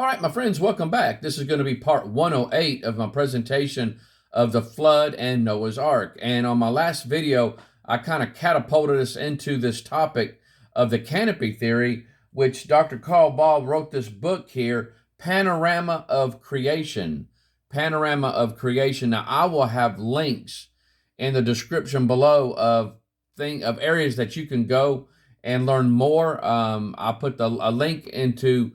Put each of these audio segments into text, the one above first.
All right, my friends, welcome back. This is going to be part 108 of my presentation of the flood and Noah's Ark. And on my last video, I kind of catapulted us into this topic of the canopy theory, which Dr. Carl Ball wrote this book here, Panorama of Creation. Panorama of Creation. Now, I will have links in the description below of areas that you can go and learn more. I'll put a link into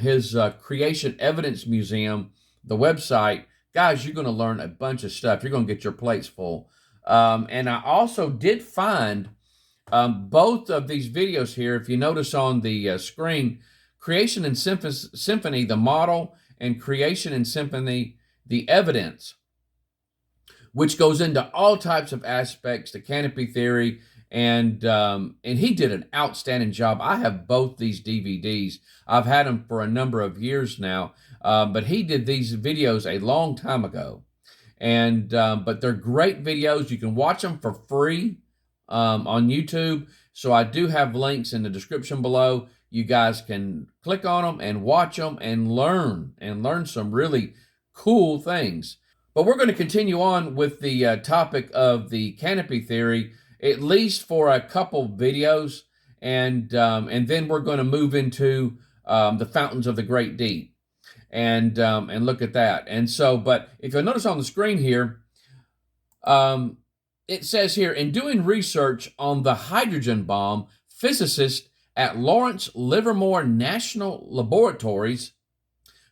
his Creation Evidence Museum, the website. Guys, you're going to learn a bunch of stuff. You're going to get your plates full. And I also did find both of these videos here. If you notice on the screen, Creation and Symphony, the model, and Creation and Symphony, the evidence, which goes into all types of aspects, the canopy theory, and he did an outstanding job. I have both these DVDs. I've had them for a number of years now, but he did these videos a long time ago. And but they're great videos. You can watch them for free on YouTube. So I do have links in the description below. You guys can click on them and watch them and learn some really cool things. But we're going to continue on with the topic of the canopy theory, at least for a couple videos, and then we're going to move into the fountains of the great deep, and look at that. And so, but if you'll notice on the screen here, it says here, in doing research on the hydrogen bomb, physicists at Lawrence Livermore National Laboratories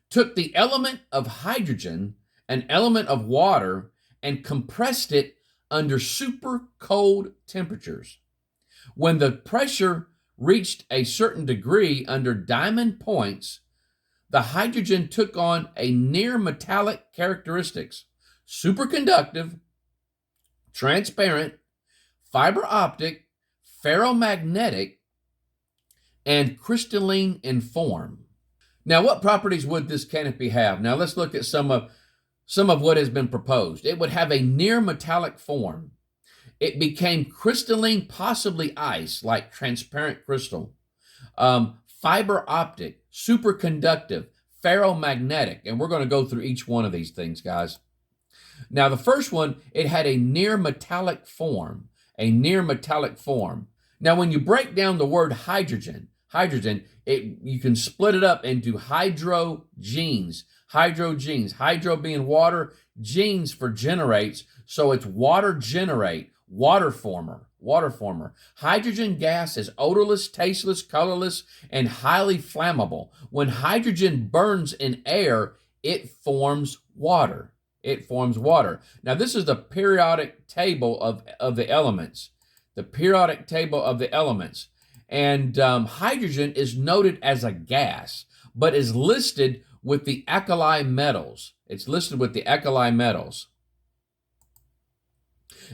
took the element of hydrogen, an element of water, and compressed it under super cold temperatures. When the pressure reached a certain degree under diamond points, the hydrogen took on a near metallic characteristics: superconductive, transparent, fiber optic, ferromagnetic, and crystalline in form. Now, what properties would this canopy have? Now, let's look at some of what has been proposed. It would have a near metallic form. It became crystalline, possibly ice, like transparent crystal. Fiber optic, superconductive, ferromagnetic. And we're going to go through each one of these things, guys. Now, the first one, it had a near metallic form. A near metallic form. Now, when you break down the word hydrogen, you can split it up into hydrogenes. Hydrogenes, hydro being water, genes for generates, so it's water generate, water former. Hydrogen gas is odorless, tasteless, colorless, and highly flammable. When hydrogen burns in air, it forms water. Now, this is the periodic table of the elements. The periodic table of the elements. And hydrogen is noted as a gas, but is listed with the alkali metals. It's listed with the alkali metals.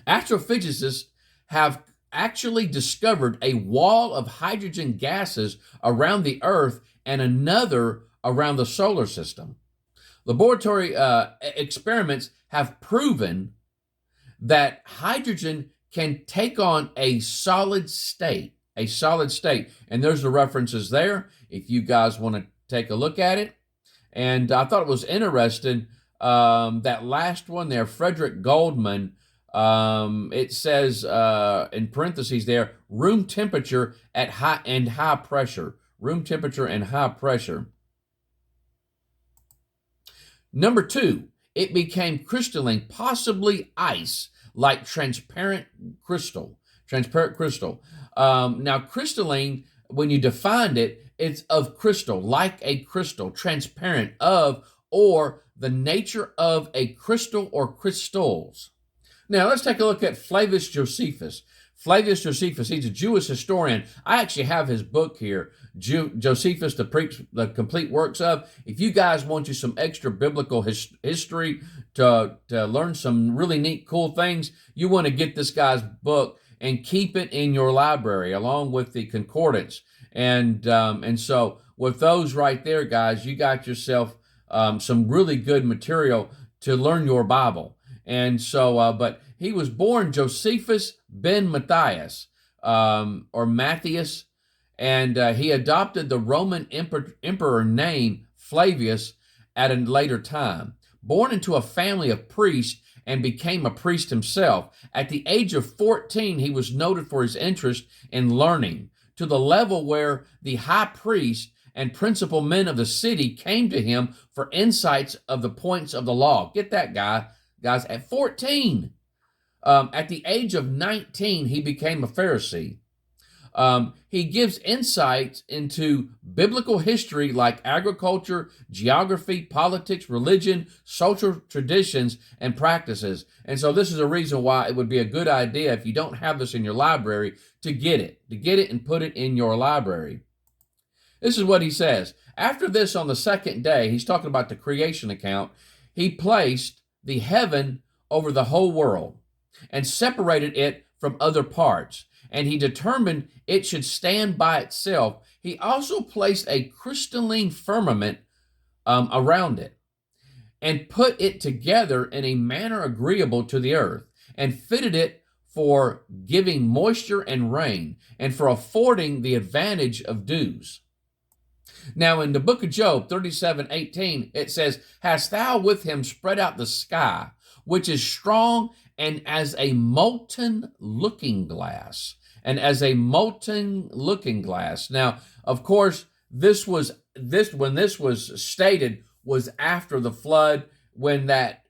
Astrophysicists have actually discovered a wall of hydrogen gases around the Earth and another around the solar system. Laboratory experiments have proven that hydrogen can take on a solid state. And there's the references there if you guys want to take a look at it. And I thought it was interesting, that last one there, Frederick Goldman, it says in parentheses there, room temperature at high pressure. Room temperature and high pressure. Number 2, it became crystalline, possibly ice, like transparent crystal. Now, crystalline, when you defined it, it's of crystal, like a crystal, transparent of, or the nature of a crystal or crystals. Now, let's take a look at Flavius Josephus. Flavius Josephus, he's a Jewish historian. I actually have his book here, Josephus, the Complete Works of. If you guys want you some extra biblical history to learn some really neat, cool things, you want to get this guy's book and keep it in your library along with the concordance. And so with those right there, guys, you got yourself some really good material to learn your Bible. And so, but he was born Josephus ben Matthias, or Matthias, and he adopted the Roman emperor name Flavius at a later time. Born into a family of priests and became a priest himself. At the age of 14, he was noted for his interest in learning, to the level where the high priest and principal men of the city came to him for insights of the points of the law. Get that, guys, at 14. At the age of 19, he became a Pharisee. He gives insights into biblical history like agriculture, geography, politics, religion, social traditions, and practices. And so this is a reason why it would be a good idea, if you don't have this in your library, to get it and put it in your library. This is what he says. After this, on the second day, he's talking about the creation account, he placed the heaven over the whole world and separated it from other parts. And he determined it should stand by itself. He also placed a crystalline firmament around it and put it together in a manner agreeable to the earth, and fitted it for giving moisture and rain, and for affording the advantage of dews. Now in the book of Job 37:18, it says, "Hast thou with him spread out the sky, which is strong and as a molten looking glass." And as a molten looking glass. Now, of course, when this was stated was after the flood, when that,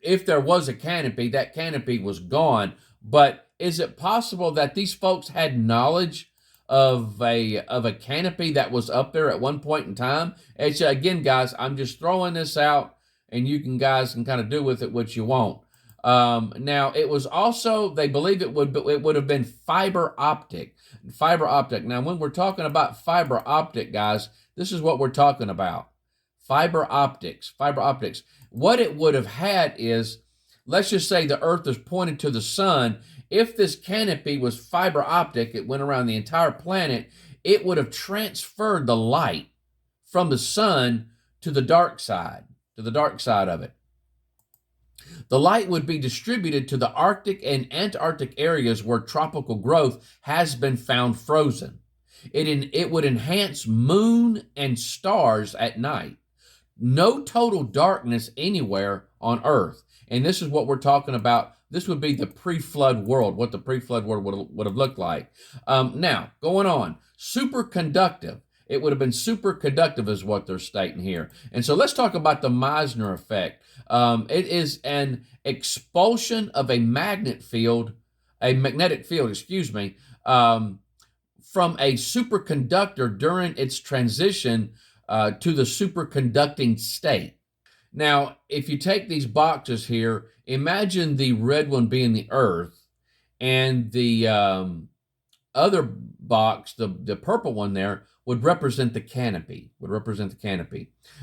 if there was a canopy, that canopy was gone. But is it possible that these folks had knowledge of a canopy that was up there at one point in time? It's, again, guys, I'm just throwing this out, and guys can kind of do with it what you want. Now, it was also, they believe it would have been fiber optic. Now, when we're talking about fiber optic, guys, this is what we're talking about. Fiber optics. What it would have had is, let's just say the earth is pointed to the sun. If this canopy was fiber optic, it went around the entire planet, it would have transferred the light from the sun to the dark side of it. The light would be distributed to the Arctic and Antarctic areas where tropical growth has been found frozen. It would enhance moon and stars at night. No total darkness anywhere on Earth. And this is what we're talking about. This would be the pre-flood world, what the pre-flood world would have looked like. Now, going on, superconductive. It would have been superconductive is what they're stating here. And so let's talk about the Meissner effect. It is an expulsion of a magnetic field, from a superconductor during its transition to the superconducting state. Now, if you take these boxes here, imagine the red one being the Earth, and the other box, the purple one there, would represent the canopy.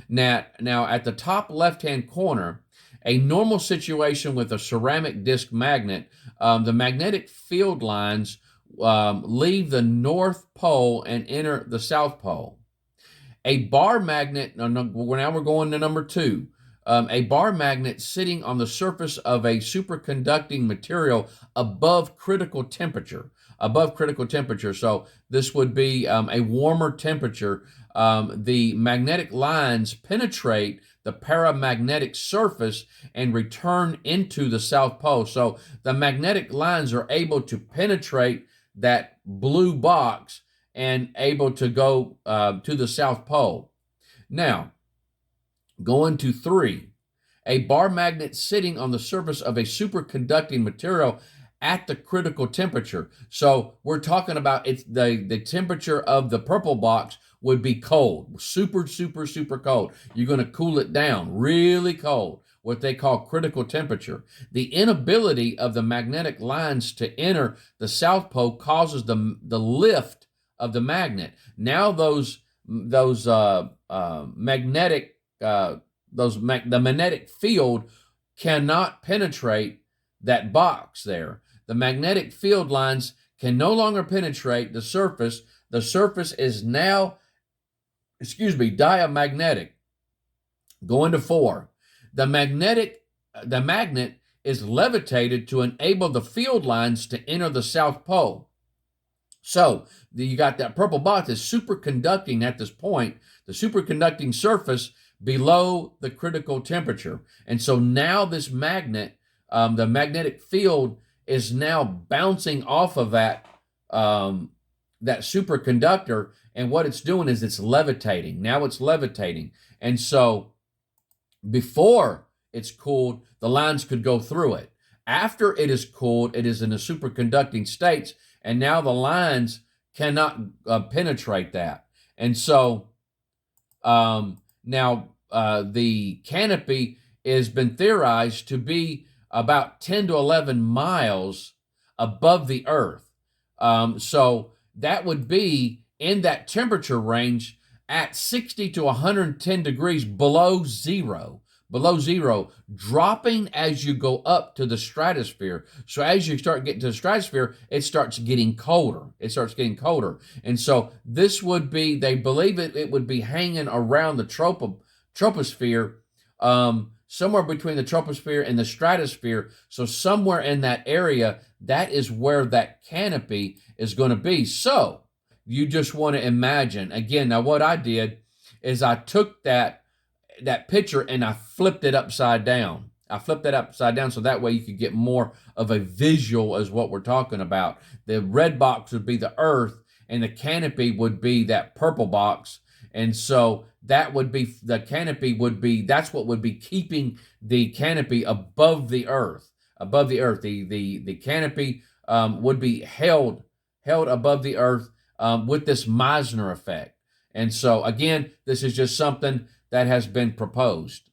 Now at the top left-hand corner, a normal situation with a ceramic disc magnet, the magnetic field lines leave the North Pole and enter the South Pole. A bar magnet, now we're going to number 2. A bar magnet sitting on the surface of a superconducting material above critical temperature. So this would be a warmer temperature. The magnetic lines penetrate the paramagnetic surface and return into the South Pole. So the magnetic lines are able to penetrate that blue box and able to go to the South Pole. Now, going to 3, a bar magnet sitting on the surface of a superconducting material at the critical temperature. So we're talking about the temperature of the purple box would be cold, super cold. You're going to cool it down, really cold, what they call critical temperature. The inability of the magnetic lines to enter the South Pole causes the lift of the magnet. Now the magnetic field cannot penetrate that box there. The magnetic field lines can no longer penetrate the surface. The surface is now, diamagnetic. Going to 4. The magnet is levitated to enable the field lines to enter the South Pole. So you got that purple box is superconducting at this point. The superconducting surface below the critical temperature. And so now this magnet, the magnetic field is now bouncing off of that superconductor, and what it's doing is it's levitating. Now it's levitating. And so before it's cooled, the lines could go through it. After it is cooled, it is in a superconducting state, and now the lines cannot penetrate that. And so now the canopy has been theorized to be about 10 to 11 miles above the Earth. So that would be in that temperature range at 60 to 110 degrees below zero, dropping as you go up to the stratosphere. So as you start getting to the stratosphere, it starts getting colder. And so this would be, they believe it would be hanging around the troposphere, somewhere between the troposphere and the stratosphere. So somewhere in that area, that is where that canopy is going to be. So you just want to imagine, again, now what I did is I took that picture and I flipped it upside down. So that way you could get more of a visual as what we're talking about. The red box would be the Earth, and the canopy would be that purple box. And so that would be, the canopy would be, that's what would be keeping the canopy above the Earth. The canopy would be held above the Earth with this Meissner effect. And so again, this is just something that has been proposed.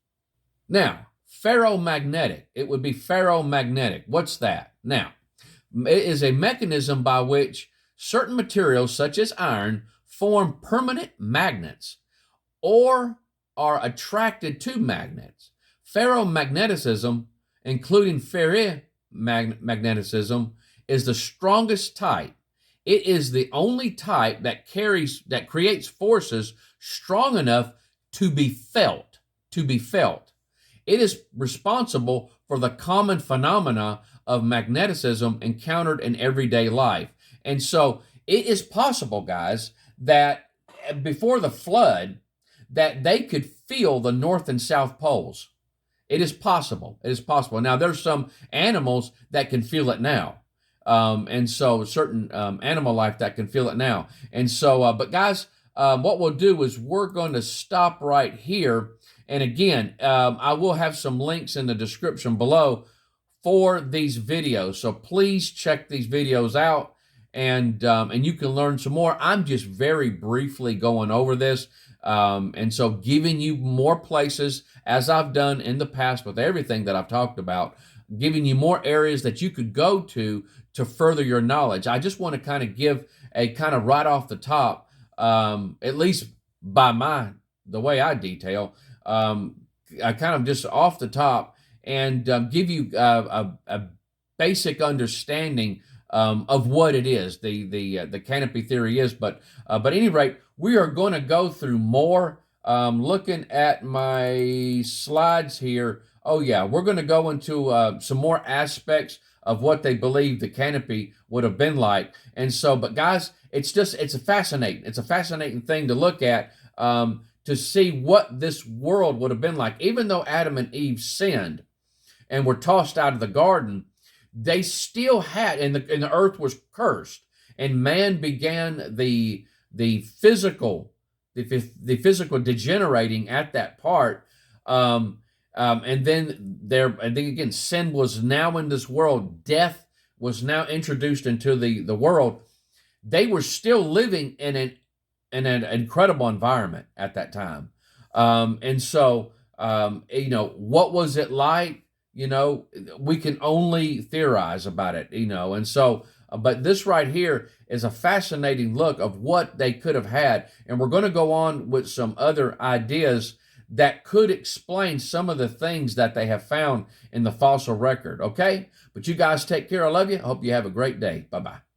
Now, ferromagnetic. It would be ferromagnetic. What's that? Now, it is a mechanism by which certain materials, such as iron, form permanent magnets or are attracted to magnets. Ferromagnetism, including ferrimagnetism, is the strongest type. It is the only type that creates forces strong enough to be felt. It is responsible for the common phenomena of magnetism encountered in everyday life. And so it is possible, guys, that before the flood, that they could feel the North and South poles. It is possible. Now, there's some animals that can feel it now. And so certain animal life that can feel it now. And so, but guys, what we'll do is we're going to stop right here. And again, I will have some links in the description below for these videos. So please check these videos out, and you can learn some more. I'm just very briefly going over this. And so giving you more places, as I've done in the past with everything that I've talked about, giving you more areas that you could go to further your knowledge. I just want to kind of give a kind of right off the top, at least by the way I detail, I kind of just off the top, and give you a basic understanding of what it is, the canopy theory is. But at any rate, we are going to go through more. Looking at my slides here, oh yeah, we're going to go into some more aspects of what they believe the canopy would have been like. And so, but guys, it's a fascinating thing to look at, to see what this world would have been like. Even though Adam and Eve sinned and were tossed out of the garden, they still had, and the earth was cursed, and man began the physical degenerating at that part. And then again, sin was now in this world. Death was now introduced into the world. They were still living in an incredible environment at that time. And so, what was it like? We can only theorize about it, and so, but this right here is a fascinating look of what they could have had. And we're going to go on with some other ideas that could explain some of the things that they have found in the fossil record, okay? But you guys take care. I love you. I hope you have a great day. Bye-bye.